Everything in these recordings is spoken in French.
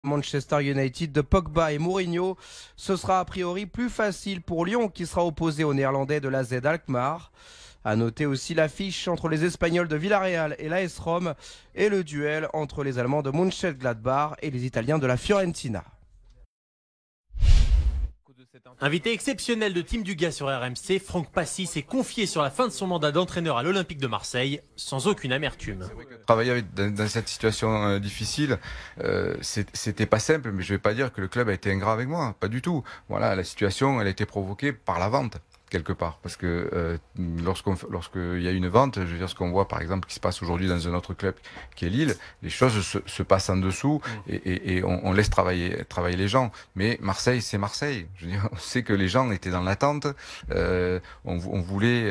Manchester United de Pogba et Mourinho. Ce sera a priori plus facile pour Lyon qui sera opposé aux Néerlandais de l'AZ Alkmaar. À noter aussi l'affiche entre les Espagnols de Villarreal et l'AS Rome et le duel entre les Allemands de Mönchengladbach et les Italiens de la Fiorentina. Invité exceptionnel de Team Dugas sur RMC, Franck Passy s'est confié sur la fin de son mandat d'entraîneur à l'Olympique de Marseille, sans aucune amertume. Travailler dans cette situation difficile, c'était pas simple, mais je vais pas dire que le club a été ingrat avec moi, pas du tout. Voilà, la situation, elle a été provoquée par la vente, quelque part, parce que lorsqu'il y a une vente, je veux dire ce qu'on voit par exemple qui se passe aujourd'hui dans un autre club qui est Lille, les choses se passent en dessous et on laisse travailler les gens. Mais Marseille, c'est Marseille. Je veux dire, on sait que les gens étaient dans l'attente. On voulait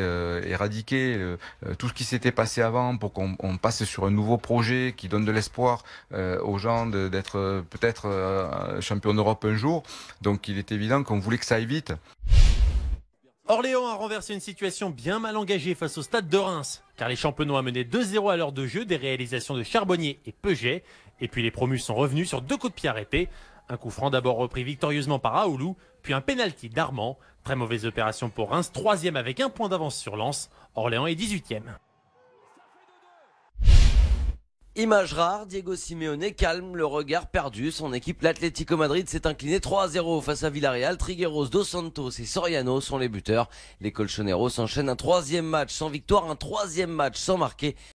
éradiquer tout ce qui s'était passé avant pour qu'on passe sur un nouveau projet qui donne de l'espoir aux gens d'être peut-être champion d'Europe un jour. Donc il est évident qu'on voulait que ça aille vite. Orléans a renversé une situation bien mal engagée face au stade de Reims, car les champenois menaient 2-0 à l'heure de jeu, des réalisations de Charbonnier et Peuget. Et puis les promus sont revenus sur 2 coups de pied arrêtés. Un coup franc d'abord repris victorieusement par Aoulou, puis un pénalty d'Armand. Très mauvaise opération pour Reims, 3e avec 1 point d'avance sur Lens. Orléans est 18e. Image rare, Diego Simeone calme, le regard perdu. Son équipe, l'Atlético Madrid, s'est incliné 3-0 face à Villarreal. Trigueros, Dos Santos et Soriano sont les buteurs. Les Colchoneros enchaînent un 3e match sans victoire, un 3e match sans marquer.